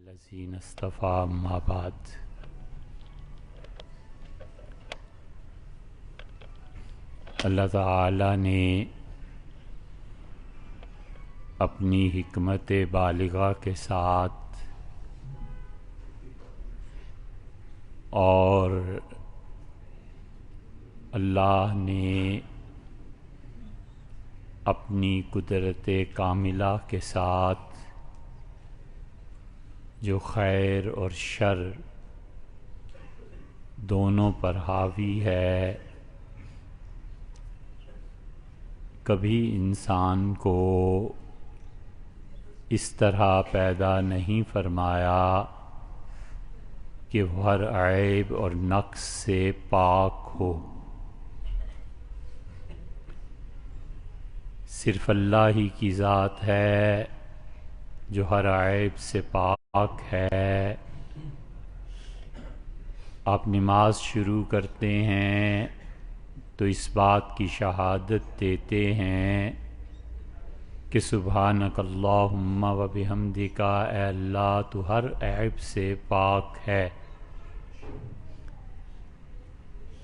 الذین اصطفیٰ اما بعد۔ اللہ تعالی نے اپنی حکمت بالغہ کے ساتھ اور اللہ نے اپنی قدرت کاملہ کے ساتھ جو خیر اور شر دونوں پر حاوی ہے، کبھی انسان کو اس طرح پیدا نہیں فرمایا کہ وہ ہر عیب اور نقص سے پاک ہو۔ صرف اللہ ہی کی ذات ہے جو ہر عیب سے پاک ہے۔ آپ نماز شروع کرتے ہیں تو اس بات کی شہادت دیتے ہیں کہ سبحانک اللہم و بحمدک، اے اللہ تو ہر عیب سے پاک ہے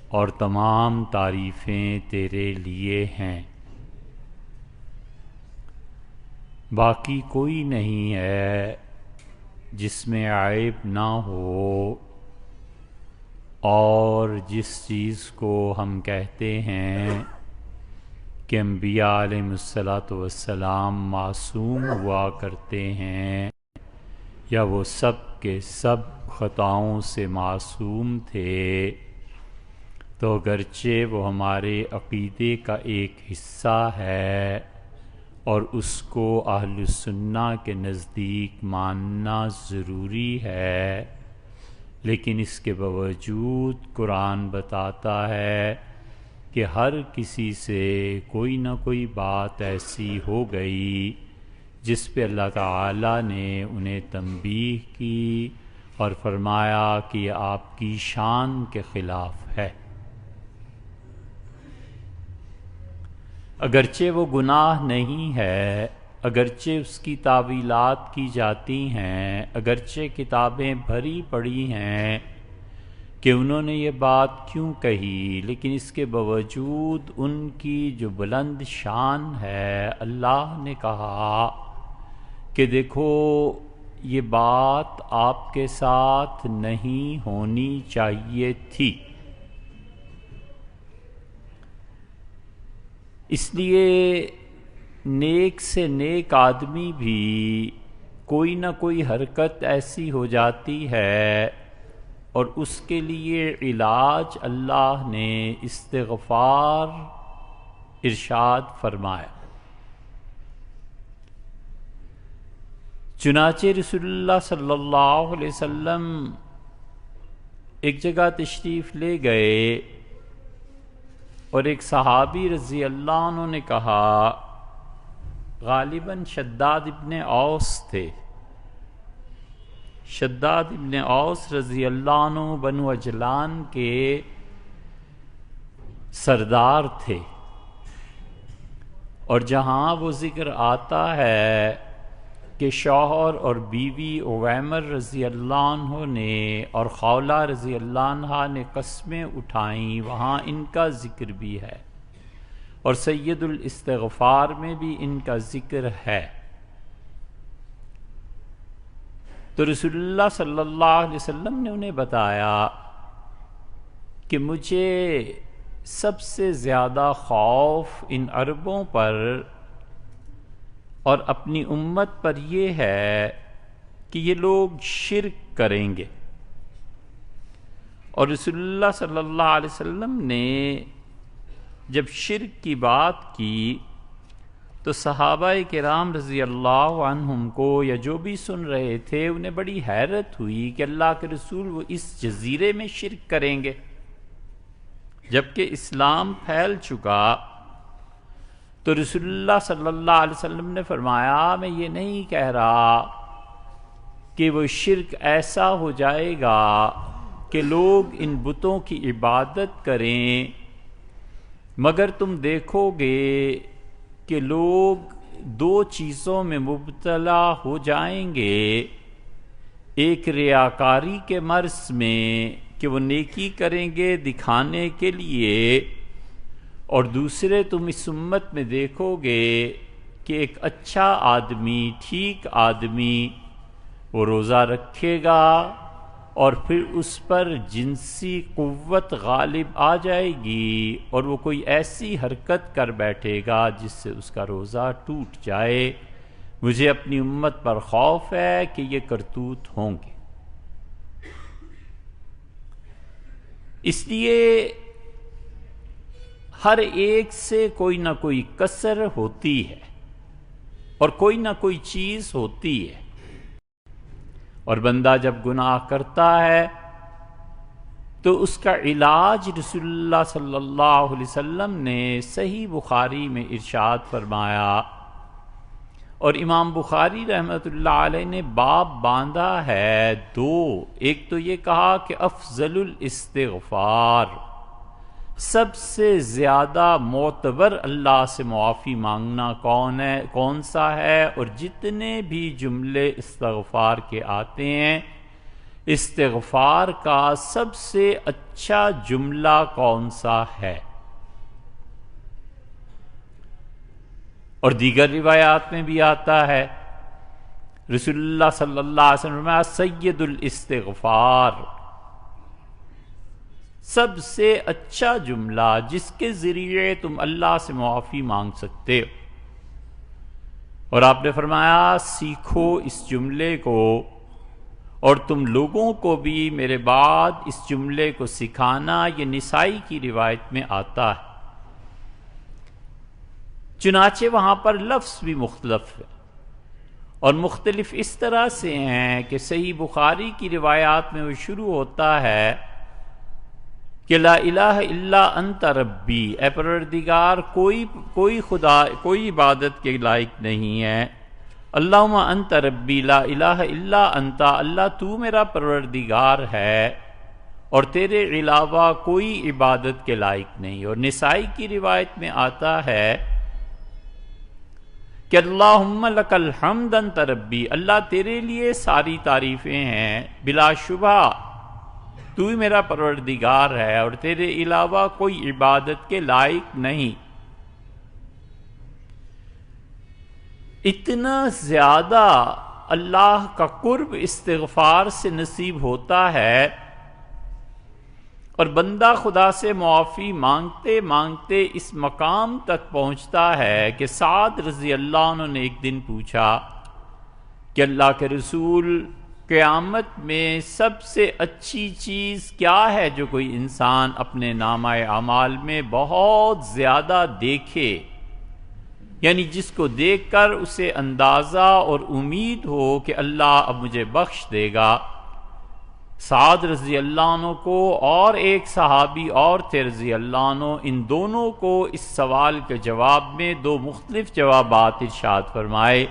اور تمام تعریفیں تیرے لیے ہیں۔ باقی کوئی نہیں ہے جس میں عیب نہ ہو، اور جس چیز کو ہم کہتے ہیں کہ انبیاء علیہم السلام معصوم ہوا کرتے ہیں، یا وہ سب کے سب خطاؤں سے معصوم تھے، تو اگرچہ وہ ہمارے عقیدے کا ایک حصہ ہے اور اس کو اہل سنہ کے نزدیک ماننا ضروری ہے، لیکن اس کے باوجود قرآن بتاتا ہے کہ ہر کسی سے کوئی نہ کوئی بات ایسی ہو گئی جس پہ اللہ تعالی نے انہیں تنبیہ کی اور فرمایا کہ یہ آپ کی شان کے خلاف ہے۔ اگرچہ وہ گناہ نہیں ہے، اگرچہ اس کی تعویلات کی جاتی ہیں، اگرچہ کتابیں بھری پڑی ہیں کہ انہوں نے یہ بات کیوں کہی، لیکن اس کے باوجود ان کی جو بلند شان ہے، اللہ نے کہا کہ دیکھو یہ بات آپ کے ساتھ نہیں ہونی چاہیے تھی۔ اس لیے نیک سے نیک آدمی بھی کوئی نہ کوئی حرکت ایسی ہو جاتی ہے اور اس کے لیے علاج اللہ نے استغفار ارشاد فرمایا۔ چنانچہ رسول اللہ صلی اللہ علیہ وسلم ایک جگہ تشریف لے گئے اور ایک صحابی رضی اللہ عنہ نے کہا، غالباً شداد ابن اوس تھے، شداد ابن اوس رضی اللہ عنہ بنو اجلان کے سردار تھے، اور جہاں وہ ذکر آتا ہے کہ شوہر اور بیوی عویمر رضی اللہ عنہ نے اور خولہ رضی اللہ عنہ نے قسمیں اٹھائیں، وہاں ان کا ذکر بھی ہے، اور سید الاستغفار میں بھی ان کا ذکر ہے۔ تو رسول اللہ صلی اللہ علیہ وسلم نے انہیں بتایا کہ مجھے سب سے زیادہ خوف ان عربوں پر اور اپنی امت پر یہ ہے کہ یہ لوگ شرک کریں گے۔ اور رسول اللہ صلی اللہ علیہ وسلم نے جب شرک کی بات کی تو صحابہ کرام رضی اللہ عنہم کو، یا جو بھی سن رہے تھے، انہیں بڑی حیرت ہوئی کہ اللہ کے رسول وہ اس جزیرے میں شرک کریں گے جبکہ اسلام پھیل چکا۔ تو رسول اللہ صلی اللہ علیہ وسلم نے فرمایا، میں یہ نہیں کہہ رہا کہ وہ شرک ایسا ہو جائے گا کہ لوگ ان بتوں کی عبادت کریں، مگر تم دیکھو گے کہ لوگ دو چیزوں میں مبتلا ہو جائیں گے، ایک ریاکاری کے مرض میں کہ وہ نیکی کریں گے دکھانے کے لیے، اور دوسرے تم اس امت میں دیکھو گے کہ ایک اچھا آدمی، ٹھیک آدمی وہ روزہ رکھے گا اور پھر اس پر جنسی قوت غالب آ جائے گی اور وہ کوئی ایسی حرکت کر بیٹھے گا جس سے اس کا روزہ ٹوٹ جائے، مجھے اپنی امت پر خوف ہے کہ یہ کرتوت ہوں گے۔ اس لیے ہر ایک سے کوئی نہ کوئی کسر ہوتی ہے اور کوئی نہ کوئی چیز ہوتی ہے، اور بندہ جب گناہ کرتا ہے تو اس کا علاج رسول اللہ صلی اللہ علیہ وسلم نے صحیح بخاری میں ارشاد فرمایا، اور امام بخاری رحمۃ اللہ علیہ نے باب باندھا ہے دو۔ ایک تو یہ کہا کہ افضل الاستغفار، سب سے زیادہ معتبر اللہ سے معافی مانگنا کون سا ہے، اور جتنے بھی جملے استغفار کے آتے ہیں استغفار کا سب سے اچھا جملہ کون سا ہے۔ اور دیگر روایات میں بھی آتا ہے، رسول اللہ صلی اللہ علیہ وسلم فرمایا سید الاستغفار، سب سے اچھا جملہ جس کے ذریعے تم اللہ سے معافی مانگ سکتے ہو۔ اور آپ نے فرمایا سیکھو اس جملے کو، اور تم لوگوں کو بھی میرے بعد اس جملے کو سکھانا، یہ نسائی کی روایت میں آتا ہے۔ چنانچہ وہاں پر لفظ بھی مختلف ہے، اور مختلف اس طرح سے ہیں کہ صحیح بخاری کی روایات میں وہ شروع ہوتا ہے کہ لا الہ الا انت ربی، اے پروردگار کوئی خدا، کوئی عبادت کے لائق نہیں ہے، اللہم انت ربی لا الہ الا انت، اللہ تو میرا پروردگار ہے اور تیرے علاوہ کوئی عبادت کے لائق نہیں۔ اور نسائی کی روایت میں آتا ہے کہ اللہم لک الحمد انت ربی، اللہ تیرے لیے ساری تعریفیں ہیں، بلا شبہ تو ہی میرا پروردگار ہے اور تیرے علاوہ کوئی عبادت کے لائق نہیں۔ اتنا زیادہ اللہ کا قرب استغفار سے نصیب ہوتا ہے، اور بندہ خدا سے معافی مانگتے مانگتے اس مقام تک پہنچتا ہے کہ سعد رضی اللہ عنہ نے ایک دن پوچھا کہ اللہ کے رسول، قیامت میں سب سے اچھی چیز کیا ہے جو کوئی انسان اپنے نامہ اعمال میں بہت زیادہ دیکھے، یعنی جس کو دیکھ کر اسے اندازہ اور امید ہو کہ اللہ اب مجھے بخش دے گا؟ سعد رضی اللہ عنہ کو اور ایک صحابی اور تھے رضی اللہ عنہ، ان دونوں کو اس سوال کے جواب میں دو مختلف جوابات ارشاد فرمائے۔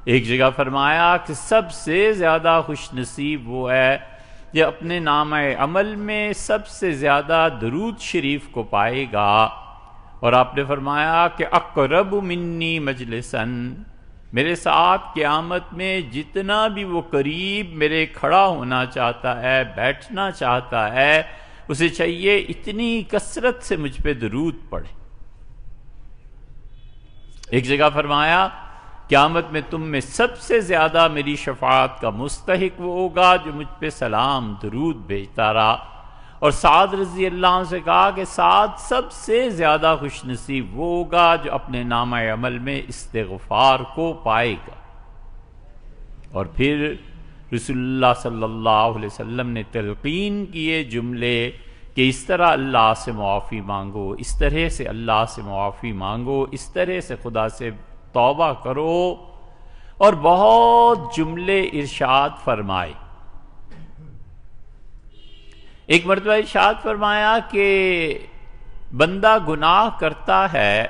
ایک جگہ فرمایا کہ سب سے زیادہ خوش نصیب وہ ہے جو اپنے نامہ عمل میں سب سے زیادہ درود شریف کو پائے گا، اور آپ نے فرمایا کہ اقرب منی مجلسن، میرے ساتھ قیامت میں جتنا بھی وہ قریب میرے کھڑا ہونا چاہتا ہے، بیٹھنا چاہتا ہے، اسے چاہیے اتنی کثرت سے مجھ پہ درود پڑھے۔ ایک جگہ فرمایا قیامت میں تم میں سب سے زیادہ میری شفاعت کا مستحق وہ ہوگا جو مجھ پہ سلام درود بھیجتا رہا۔ اور سعد رضی اللہ عنہ سے کہا کہ سعد سب سے زیادہ خوش نصیب وہ ہوگا جو اپنے نامہ عمل میں استغفار کو پائے گا۔ اور پھر رسول اللہ صلی اللہ علیہ وسلم نے تلقین کیے جملے کہ اس طرح اللہ سے معافی مانگو، اس طرح سے اللہ سے معافی مانگو، اس طرح سے خدا سے توبہ کرو، اور بہت جملے ارشاد فرمائے۔ ایک مرتبہ ارشاد فرمایا کہ بندہ گناہ کرتا ہے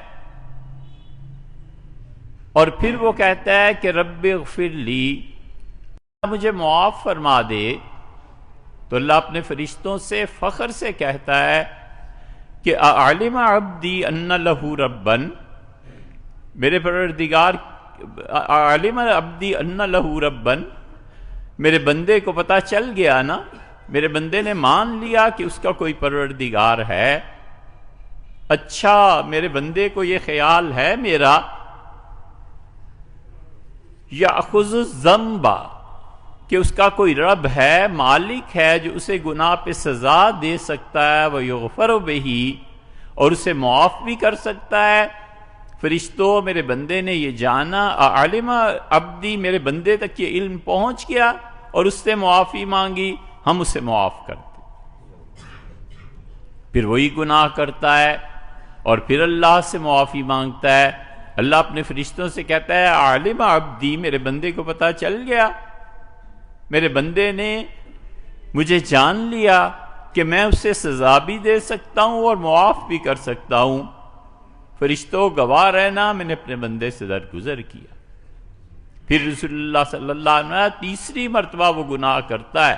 اور پھر وہ کہتا ہے کہ رب اغفر لی، مجھے معاف فرما دے، تو اللہ اپنے فرشتوں سے فخر سے کہتا ہے کہ اعلم عبدی ان لہ ربن، میرے پروردگار، اعلم عبدی ان لہ ربن، میرے بندے کو پتہ چل گیا نا، میرے بندے نے مان لیا کہ اس کا کوئی پروردگار ہے، اچھا میرے بندے کو یہ خیال ہے میرا، یاخذ الذنب کہ اس کا کوئی رب ہے، مالک ہے جو اسے گناہ پہ سزا دے سکتا ہے، ویغفر بہ، اور اسے معاف بھی کر سکتا ہے۔ فرشتوں میرے بندے نے یہ جانا، علم عبدی، میرے بندے تک یہ علم پہنچ گیا اور اس سے معافی مانگی، ہم اسے معاف کرتے، پھر وہی گناہ کرتا ہے اور پھر اللہ سے معافی مانگتا ہے۔ اللہ اپنے فرشتوں سے کہتا ہے علم عبدی، میرے بندے کو پتہ چل گیا، میرے بندے نے مجھے جان لیا کہ میں اسے سزا بھی دے سکتا ہوں اور معاف بھی کر سکتا ہوں، فرشتوں گواہ رہنا میں نے اپنے بندے سے درگزر کیا۔ پھر رسول اللہ صلی اللہ علیہ وسلم تیسری مرتبہ وہ گناہ کرتا ہے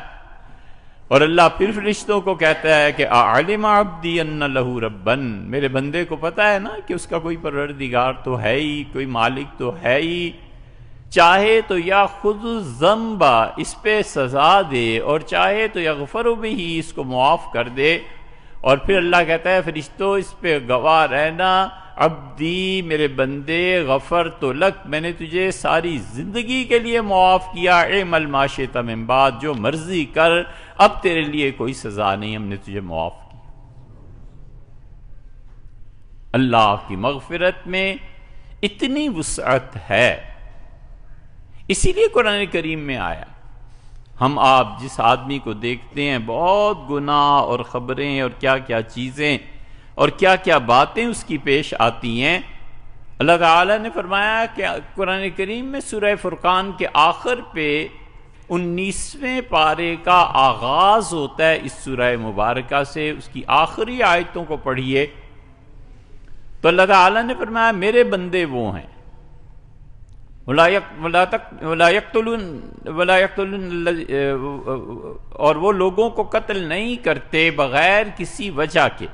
اور اللہ پھر فرشتوں کو کہتا ہے کہ علم عبدی ان لہ ربن، میرے بندے کو پتہ ہے نا کہ اس کا کوئی پروردگار تو ہے ہی، کوئی مالک تو ہے ہی، چاہے تو یاخذ الذنب، اس پہ سزا دے، اور چاہے تو یغفر بہ، اس کو معاف کر دے۔ اور پھر اللہ کہتا ہے فرشتوں اس پہ گواہ رہنا، عبدی میرے بندے، غفرت لک، میں نے تجھے ساری زندگی کے لیے معاف کیا، اعمل ما شئت من بعد، جو مرضی کر، اب تیرے لیے کوئی سزا نہیں، ہم نے تجھے معاف کیا۔ اللہ کی مغفرت میں اتنی وسعت ہے، اسی لیے قرآن کریم میں آیا۔ ہم آپ جس آدمی کو دیکھتے ہیں بہت گناہ اور خبریں اور کیا کیا چیزیں اور کیا کیا باتیں اس کی پیش آتی ہیں، اللہ تعالیٰ نے فرمایا کہ قرآن کریم میں سورہ فرقان کے آخر پہ 19ویں پارے کا آغاز ہوتا ہے اس سورہ مبارکہ سے، اس کی آخری آیتوں کو پڑھیے تو اللہ تعالیٰ نے فرمایا میرے بندے وہ ہیں، وَلَا يَقْتُلُونَ، اور وہ لوگوں کو قتل نہیں کرتے بغیر کسی وجہ کے،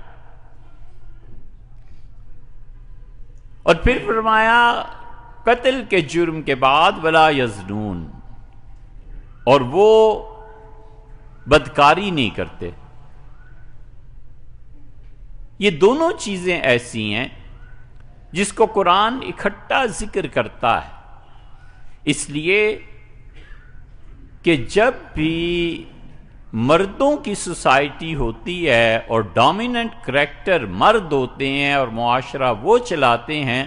اور پھر فرمایا قتل کے جرم کے بعد وَلَا يَزْنُونَ، اور وہ بدکاری نہیں کرتے۔ یہ دونوں چیزیں ایسی ہیں جس کو قرآن اکٹھا ذکر کرتا ہے، اس لیے کہ جب بھی مردوں کی سوسائٹی ہوتی ہے اور ڈومیننٹ کریکٹر مرد ہوتے ہیں اور معاشرہ وہ چلاتے ہیں،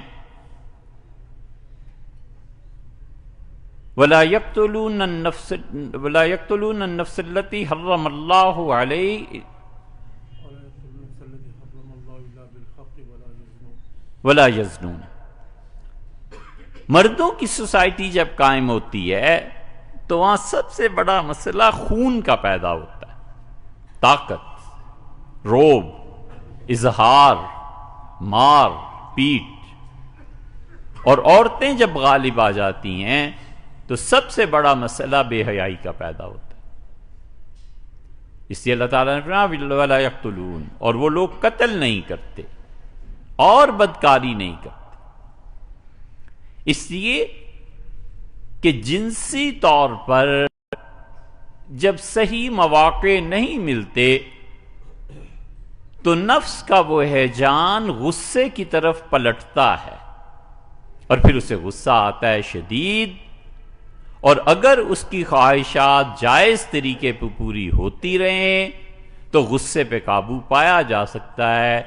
وَلَا يَقْتُلُونَ النَّفْسَ الَّتِي حَرَّمَ اللَّهُ عَلَيْهِ وَلَا يَزْنُونَ۔ مردوں کی سوسائٹی جب قائم ہوتی ہے تو وہاں سب سے بڑا مسئلہ خون کا پیدا ہوتا ہے، طاقت، روب، اظہار، مار پیٹ، اور عورتیں جب غالب آ جاتی ہیں تو سب سے بڑا مسئلہ بے حیائی کا پیدا ہوتا ہے۔ اس لیے اللہ تعالیٰ نے فرمایا وَلَا يَقْتُلُونَ، اور وہ لوگ قتل نہیں کرتے اور بدکاری نہیں کرتے، اس لیے کہ جنسی طور پر جب صحیح مواقع نہیں ملتے تو نفس کا وہ ہیجان غصے کی طرف پلٹتا ہے اور پھر اسے غصہ آتا ہے شدید، اور اگر اس کی خواہشات جائز طریقے پہ پوری ہوتی رہیں تو غصے پہ قابو پایا جا سکتا ہے۔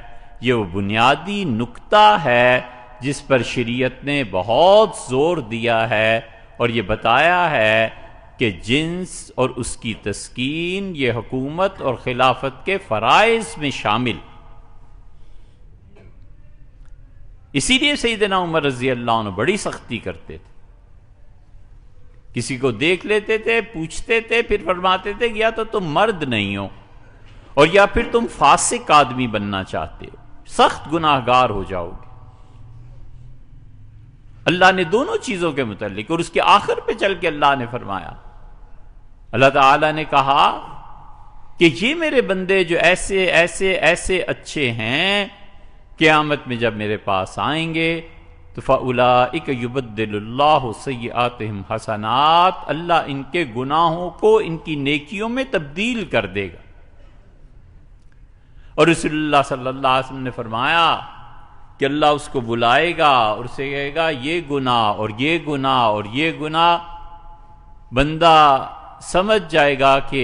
یہ وہ بنیادی نکتہ ہے جس پر شریعت نے بہت زور دیا ہے اور یہ بتایا ہے کہ جنس اور اس کی تسکین یہ حکومت اور خلافت کے فرائض میں شامل۔ اسی لیے سیدنا عمر رضی اللہ عنہ بڑی سختی کرتے تھے، کسی کو دیکھ لیتے تھے، پوچھتے تھے، پھر فرماتے تھے یا تو تم مرد نہیں ہو اور یا پھر تم فاسق آدمی بننا چاہتے ہو، سخت گناہگار ہو جاؤ گے۔ اللہ نے دونوں چیزوں کے متعلق، اور اس کے آخر پہ چل کے اللہ نے فرمایا، اللہ تعالیٰ نے کہا کہ یہ میرے بندے جو ایسے ایسے ایسے اچھے ہیں، قیامت میں جب میرے پاس آئیں گے تو تو فَأُولَٰئِكَ يُبَدِّلُ اللَّهُ سَيِّئَاتِهِمْ حَسَنَاتٍ، اللہ ان کے گناہوں کو ان کی نیکیوں میں تبدیل کر دے گا۔ اور رسول اللہ صلی اللہ علیہ وسلم نے فرمایا کہ اللہ اس کو بلائے گا اور اسے کہے گا یہ گناہ اور یہ گناہ اور یہ گناہ، بندہ سمجھ جائے گا کہ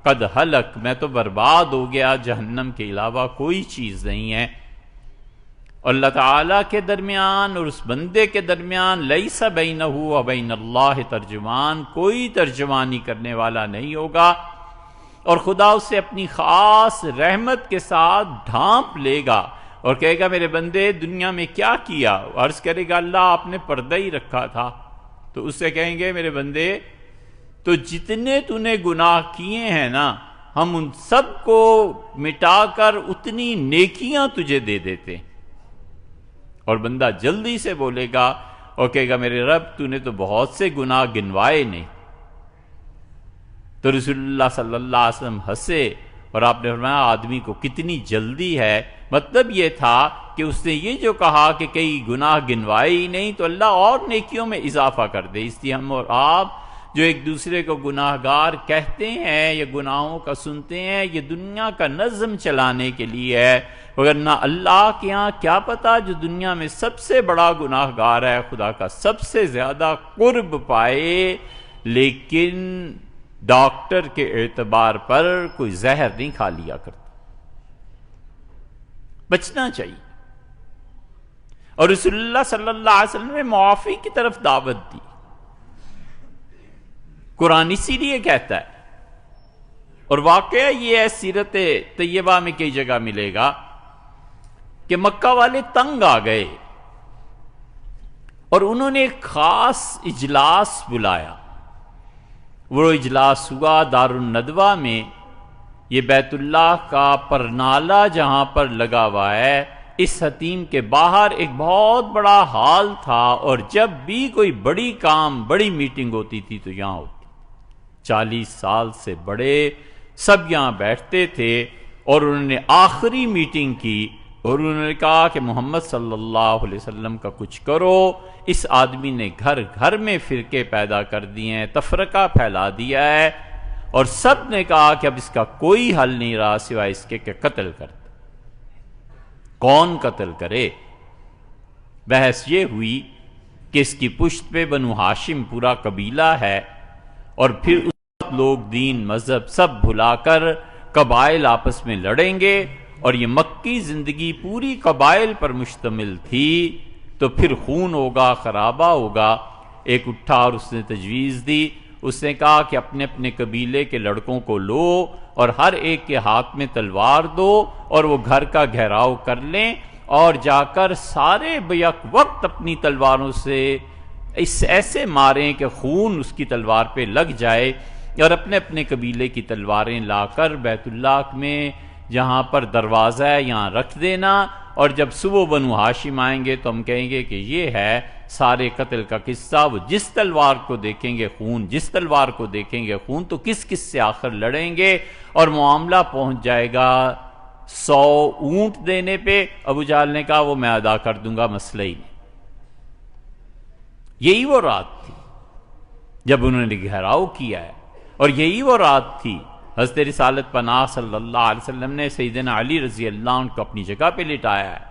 قد ہلک، میں تو برباد ہو گیا، جہنم کے علاوہ کوئی چیز نہیں ہے۔ اور اللہ تعالیٰ کے درمیان اور اس بندے کے درمیان لیس بینہ و بین اللہ ترجمان، کوئی ترجمانی کرنے والا نہیں ہوگا، اور خدا اسے اپنی خاص رحمت کے ساتھ ڈھانپ لے گا اور کہے گا میرے بندے دنیا میں کیا کیا؟ عرض کرے گا اللہ آپ نے پردہ ہی رکھا تھا۔ تو اس سے کہیں گے میرے بندے تو جتنے تو نے گناہ کیے ہیں نا، ہم ان سب کو مٹا کر اتنی نیکیاں تجھے دے دیتے ہیں۔ اور بندہ جلدی سے بولے گا اور کہے گا میرے رب تو نے تو بہت سے گناہ گنوائے نہیں۔ تو رسول اللہ صلی اللہ علیہ وسلم ہنسے اور آپ نے فرمایا آدمی کو کتنی جلدی ہے۔ مطلب یہ تھا کہ اس نے یہ جو کہا کہ کئی گناہ گنوائے ہی نہیں تو اللہ اور نیکیوں میں اضافہ کر دے۔ اس لیے ہم اور آپ جو ایک دوسرے کو گناہ گار کہتے ہیں یا گناہوں کا سنتے ہیں، یہ دنیا کا نظم چلانے کے لیے ہے، وگرنہ اللہ کے ہاں کیا پتا جو دنیا میں سب سے بڑا گناہ گار ہے خدا کا سب سے زیادہ قرب پائے، لیکن ڈاکٹر کے اعتبار پر کوئی زہر نہیں کھا لیا کرتا۔ بچنا چاہیے۔ اور رسول اللہ صلی اللہ علیہ وسلم نے معافی کی طرف دعوت دی۔ قرآن اسی لیے کہتا ہے، اور واقعہ یہ ہے سیرت طیبہ میں کئی جگہ ملے گا کہ مکہ والے تنگ آ گئے اور انہوں نے ایک خاص اجلاس بلایا۔ وہ اجلاس ہوا دار الندوہ میں، یہ بیت اللہ کا پرنالہ جہاں پر لگا ہوا ہے، اس حتیم کے باہر ایک بہت بڑا ہال تھا، اور جب بھی کوئی بڑی کام بڑی میٹنگ ہوتی تھی تو یہاں ہوتی۔ 40 سال سے بڑے سب یہاں بیٹھتے تھے، اور انہوں نے آخری میٹنگ کی اور انہوں نے کہا کہ محمد صلی اللہ علیہ وسلم کا کچھ کرو، اس آدمی نے گھر گھر میں فرقے پیدا کر دیے ہیں، تفرقہ پھیلا دیا ہے، اور سب نے کہا کہ اب اس کا کوئی حل نہیں رہا سوائے اس کے کہ قتل کر دے۔ کون قتل کرے؟ بحث یہ ہوئی کہ اس کی پشت پہ بنو ہاشم پورا قبیلہ ہے، اور پھر اس وقت لوگ دین مذہب سب بھلا کر قبائل آپس میں لڑیں گے، اور یہ مکی زندگی پوری قبائل پر مشتمل تھی، تو پھر خون ہوگا، خرابہ ہوگا۔ ایک اٹھا اور اس نے تجویز دی، اس نے کہا کہ اپنے اپنے قبیلے کے لڑکوں کو لو اور ہر ایک کے ہاتھ میں تلوار دو، اور وہ گھر کا گھیراؤ کر لیں، اور جا کر سارے بیک وقت اپنی تلواروں سے اس ایسے ماریں کہ خون اس کی تلوار پہ لگ جائے، اور اپنے اپنے قبیلے کی تلواریں لا کر بیت اللہ میں جہاں پر دروازہ ہے یہاں رکھ دینا، اور جب صبح بنو ہاشم آئیں گے تو ہم کہیں گے کہ یہ ہے سارے قتل کا قصہ، وہ جس تلوار کو دیکھیں گے خون، جس تلوار کو دیکھیں گے خون، تو کس کس سے آخر لڑیں گے، اور معاملہ پہنچ جائے گا 100 اونٹ دینے پہ۔ ابو جہل نے کہا وہ میں ادا کر دوں گا، مسئلہ ہی نہیں۔ یہی وہ رات تھی جب انہوں نے گھیراؤ کیا ہے، اور یہی وہ رات تھی حضرت رسالت پناہ صلی اللہ علیہ وسلم نے سیدنا علی رضی اللہ عنہ کو اپنی جگہ پہ لٹایا ہے۔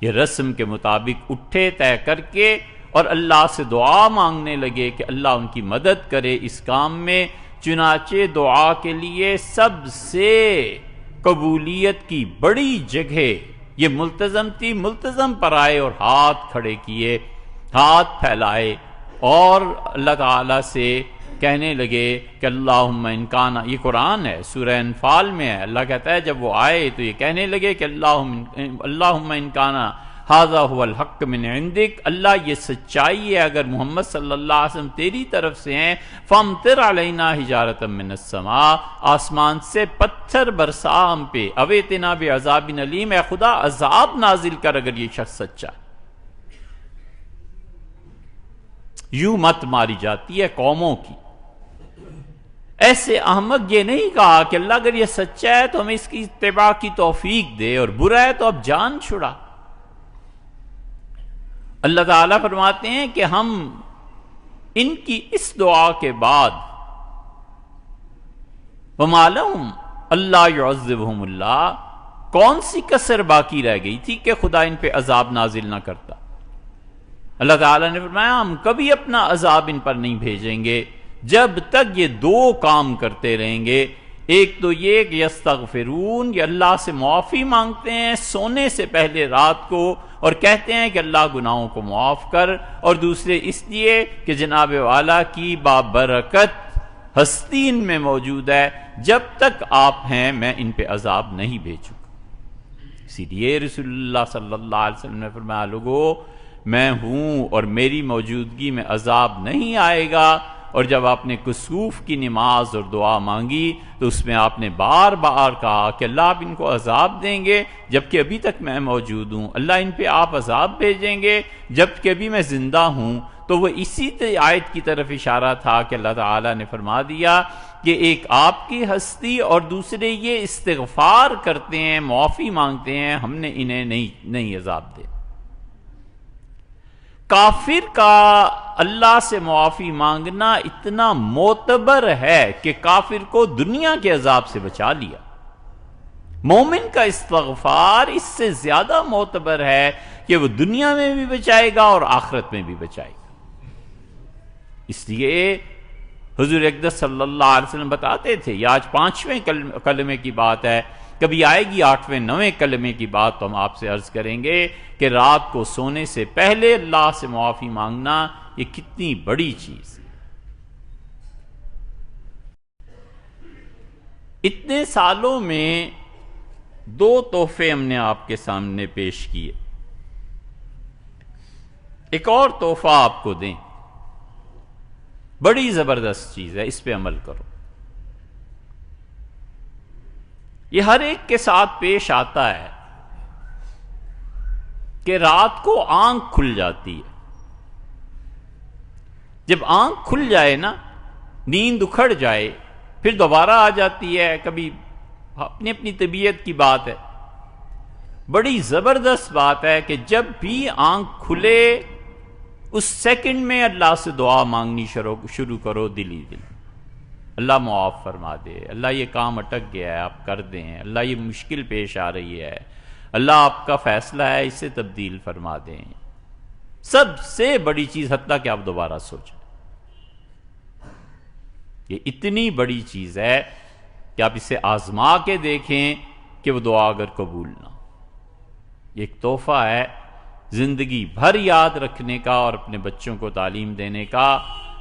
یہ رسم کے مطابق اٹھے طے کر کے اور اللہ سے دعا مانگنے لگے کہ اللہ ان کی مدد کرے اس کام میں۔ چنانچہ دعا کے لیے سب سے قبولیت کی بڑی جگہ یہ ملتزم تھی، ملتزم پر آئے اور ہاتھ کھڑے کیے، ہاتھ پھیلائے، اور اللہ تعالیٰ سے کہنے لگے کہ اللہم ان کان، یہ قرآن ہے سورہ انفال میں ہے، اللہ کہتا ہے جب وہ آئے تو یہ کہنے لگے کہ اللہم ان کان ھذا ھو الحق من عندک، اللہ یہ سچائی ہے اگر محمد صلی اللہ علیہ وسلم تیری طرف سے ہیں، فامطر علینا حجارۃ من السماء، آسمان سے پتھر برسا ہم پہ، اویتنا بعذاب علیم، اے خدا عذاب نازل کر اگر یہ شخص سچا ہے۔ یوں مت ماری جاتی ہے قوموں کی۔ ایسے احمق یہ نہیں کہا کہ اللہ اگر یہ سچا ہے تو ہمیں اس کی اتباع کی توفیق دے، اور برا ہے تو اب جان چھڑا۔ اللہ تعالیٰ فرماتے ہیں کہ ہم ان کی اس دعا کے بعد وَمَا لَهُمْ أَلَّا يُعَذِّبْهُمُ اللَّهُ، کون سی کسر باقی رہ گئی تھی کہ خدا ان پہ عذاب نازل نہ کرتا؟ اللہ تعالیٰ نے فرمایا ہم کبھی اپنا عذاب ان پر نہیں بھیجیں گے جب تک یہ دو کام کرتے رہیں گے۔ ایک تو یہ کہ یستغفرون، یہ اللہ سے معافی مانگتے ہیں سونے سے پہلے رات کو اور کہتے ہیں کہ اللہ گناہوں کو معاف کر، اور دوسرے اس لیے کہ جناب والا کی بابرکت ہستی ان میں موجود ہے، جب تک آپ ہیں میں ان پہ عذاب نہیں بھیجوں گا۔ اسی لیے رسول اللہ صلی اللہ علیہ وسلم نے فرمایا لوگو میں ہوں اور میری موجودگی میں عذاب نہیں آئے گا۔ اور جب آپ نے کسوف کی نماز اور دعا مانگی تو اس میں آپ نے بار بار کہا کہ اللہ آپ ان کو عذاب دیں گے جبکہ ابھی تک میں موجود ہوں، اللہ ان پہ آپ عذاب بھیجیں گے جبکہ ابھی میں زندہ ہوں۔ تو وہ اسی آیت کی طرف اشارہ تھا کہ اللہ تعالیٰ نے فرما دیا کہ ایک آپ کی ہستی اور دوسرے یہ استغفار کرتے ہیں، معافی مانگتے ہیں، ہم نے انہیں نہیں عذاب دے۔ کافر کا اللہ سے معافی مانگنا اتنا معتبر ہے کہ کافر کو دنیا کے عذاب سے بچا لیا۔ مومن کا استغفار اس سے زیادہ معتبر ہے کہ وہ دنیا میں بھی بچائے گا اور آخرت میں بھی بچائے گا۔ اس لیے حضور اقدس صلی اللہ علیہ وسلم بتاتے تھے، یہ آج 5ویں کلمے کی بات ہے، کبھی آئے گی 8ویں 9ویں کلمے کی بات تو ہم آپ سے عرض کریں گے کہ رات کو سونے سے پہلے اللہ سے معافی مانگنا یہ کتنی بڑی چیز ہے۔ اتنے سالوں میں 2 تحفے ہم نے آپ کے سامنے پیش کیے، ایک اور تحفہ آپ کو دیں، بڑی زبردست چیز ہے، اس پہ عمل کرو۔ یہ ہر ایک کے ساتھ پیش آتا ہے کہ رات کو آنکھ کھل جاتی ہے۔ جب آنکھ کھل جائے نا، نیند اکھڑ جائے، پھر دوبارہ آ جاتی ہے، کبھی اپنی اپنی طبیعت کی بات ہے۔ بڑی زبردست بات ہے کہ جب بھی آنکھ کھلے اس سیکنڈ میں اللہ سے دعا مانگنی شروع کرو، دلی دل، اللہ معاف فرما دے، اللہ یہ کام اٹک گیا ہے آپ کر دیں، اللہ یہ مشکل پیش آ رہی ہے، اللہ آپ کا فیصلہ ہے اسے تبدیل فرما دیں۔ سب سے بڑی چیز، حتیٰ کہ آپ دوبارہ سوچیں، یہ اتنی بڑی چیز ہے کہ آپ اسے آزما کے دیکھیں کہ وہ دعا اگر قبول نہ ہو۔ یہ ایک تحفہ ہے زندگی بھر یاد رکھنے کا اور اپنے بچوں کو تعلیم دینے کا۔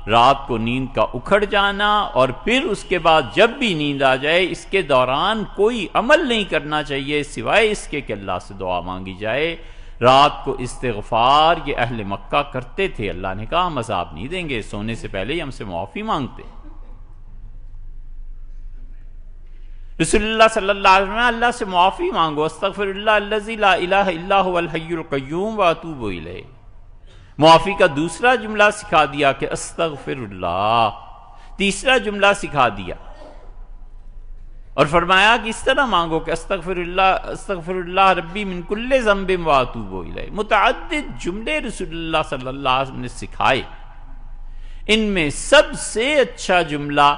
رات کو نیند کا اکھڑ جانا اور پھر اس کے بعد جب بھی نیند آ جائے اس کے دوران کوئی عمل نہیں کرنا چاہیے سوائے اس کے کہ اللہ سے دعا مانگی جائے۔ رات کو استغفار یہ اہل مکہ کرتے تھے، اللہ نے کہا ہم عذاب نہیں دیں گے، سونے سے پہلے ہی ہم سے معافی مانگتے۔ رسول اللہ صلی اللہ علیہ وسلم اللہ سے معافی مانگو، استغفر اللہ الذی لا الہ الا هو الحی القیوم واتوب الیہ۔ معافی کا دوسرا جملہ سکھا دیا کہ استغفر اللہ، تیسرا جملہ سکھا دیا اور فرمایا کہ اس طرح مانگو کہ استغفر اللہ ربی من کل ذنب واتوب الیہ۔ متعدد جملے رسول اللہ صلی اللہ علیہ وسلم نے سکھائے، ان میں سب سے اچھا جملہ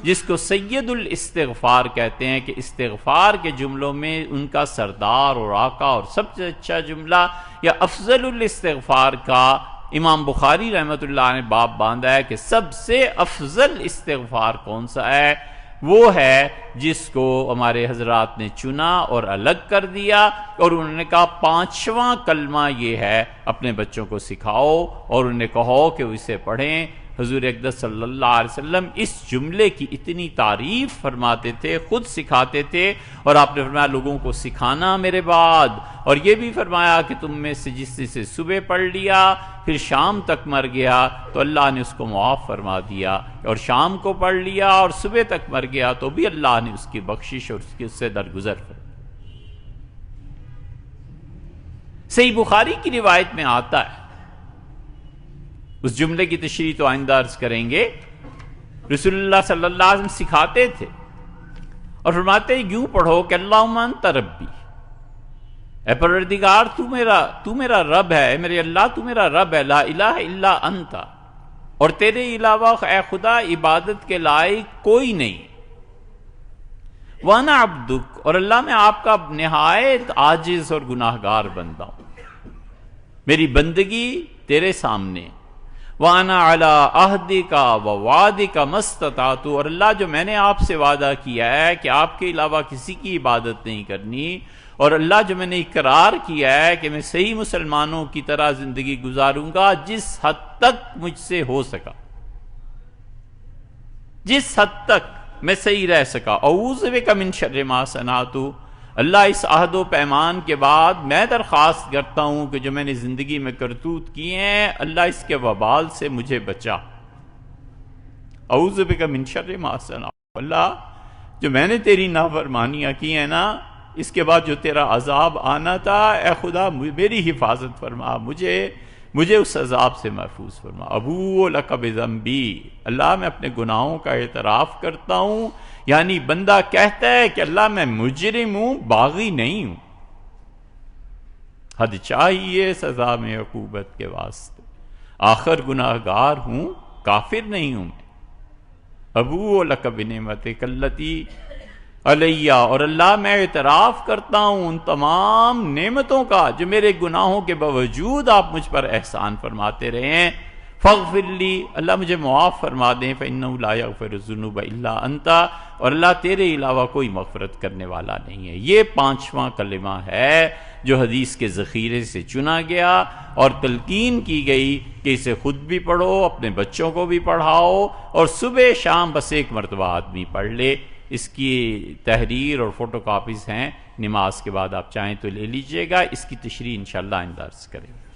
جس کو سید الاستغفار کہتے ہیں کہ استغفار کے جملوں میں ان کا سردار اور آقا اور سب سے اچھا جملہ یا افضل الاستغفار کا امام بخاری رحمۃ اللہ نے باب باندھا ہے کہ سب سے افضل استغفار کون سا ہے؟ وہ ہے جس کو ہمارے حضرات نے چنا اور الگ کر دیا اور انہوں نے کہا 5واں کلمہ یہ ہے، اپنے بچوں کو سکھاؤ اور انہیں کہو کہ وہ اسے پڑھیں۔ حضور اقدس صلی اللہ علیہ وسلم اس جملے کی اتنی تعریف فرماتے تھے، خود سکھاتے تھے، اور آپ نے فرمایا لوگوں کو سکھانا میرے بعد، اور یہ بھی فرمایا کہ تم میں سے جس نے سے صبح پڑھ لیا پھر شام تک مر گیا تو اللہ نے اس کو معاف فرما دیا، اور شام کو پڑھ لیا اور صبح تک مر گیا تو بھی اللہ نے اس کی بخشش اور اس سے درگزر فرمایا۔ صحیح بخاری کی روایت میں آتا ہے، اس جملے کی تشریح تو آئندہ عرض کریں گے، رسول اللہ صلی اللہ علیہ وسلم سکھاتے تھے اور فرماتے یوں پڑھو کہ اللہم انت ربی، اے پروردگار تو میرا رب ہے، اے میرے اللہ تو میرا رب ہے، لا الہ الا انت، اور تیرے علاوہ اے خدا عبادت کے لائق کوئی نہیں، وانا عبدک، اور اللہ میں آپ کا نہایت عاجز اور گناہگار بندہ ہوں، میری بندگی تیرے سامنے، وانا علی عہدک و وعدک ما استطعت، اور اللہ جو میں نے آپ سے وعدہ کیا ہے کہ آپ کے علاوہ کسی کی عبادت نہیں کرنی، اور اللہ جو میں نے اقرار کیا ہے کہ میں صحیح مسلمانوں کی طرح زندگی گزاروں گا جس حد تک مجھ سے ہو سکا، جس حد تک میں صحیح رہ سکا، اعوذ بک من شر ما صنعت، اللہ اس عہد و پیمان کے بعد میں درخواست کرتا ہوں کہ جو میں نے زندگی میں کرتوت کیے ہیں اللہ اس کے وبال سے مجھے بچا، اعوذ بک من شر ما صنعت، اللہ جو میں نے تیری نافرمانیاں کی ہیں نا، اس کے بعد جو تیرا عذاب آنا تھا، اے خدا میری حفاظت فرما، مجھے اس عذاب سے محفوظ فرما، ابو لک بذنبی، اللہ میں اپنے گناہوں کا اعتراف کرتا ہوں، یعنی بندہ کہتا ہے کہ اللہ میں مجرم ہوں، باغی نہیں ہوں، حد چاہیے سزا میں عقوبت کے واسطے، آخر گناہگار ہوں، کافر نہیں ہوں میں، ابو لک بنعمتک التی علیہ، اور اللہ میں اعتراف کرتا ہوں ان تمام نعمتوں کا جو میرے گناہوں کے باوجود آپ مجھ پر احسان فرماتے رہے ہیں، فاغفر لی، اللہ مجھے معاف فرما دیں، فإنہ لا یغفر الذنوب الا انت، اور اللہ تیرے علاوہ کوئی مغفرت کرنے والا نہیں ہے۔ یہ 5واں کلمہ ہے جو حدیث کے ذخیرے سے چنا گیا اور تلقین کی گئی کہ اسے خود بھی پڑھو، اپنے بچوں کو بھی پڑھاؤ، اور صبح شام بس ایک مرتبہ آدمی پڑھ لے۔ اس کی تحریر اور فوٹو کاپیز ہیں، نماز کے بعد آپ چاہیں تو لے لیجئے گا، اس کی تشریح انشاءاللہ آئندہ عرض کریں گے۔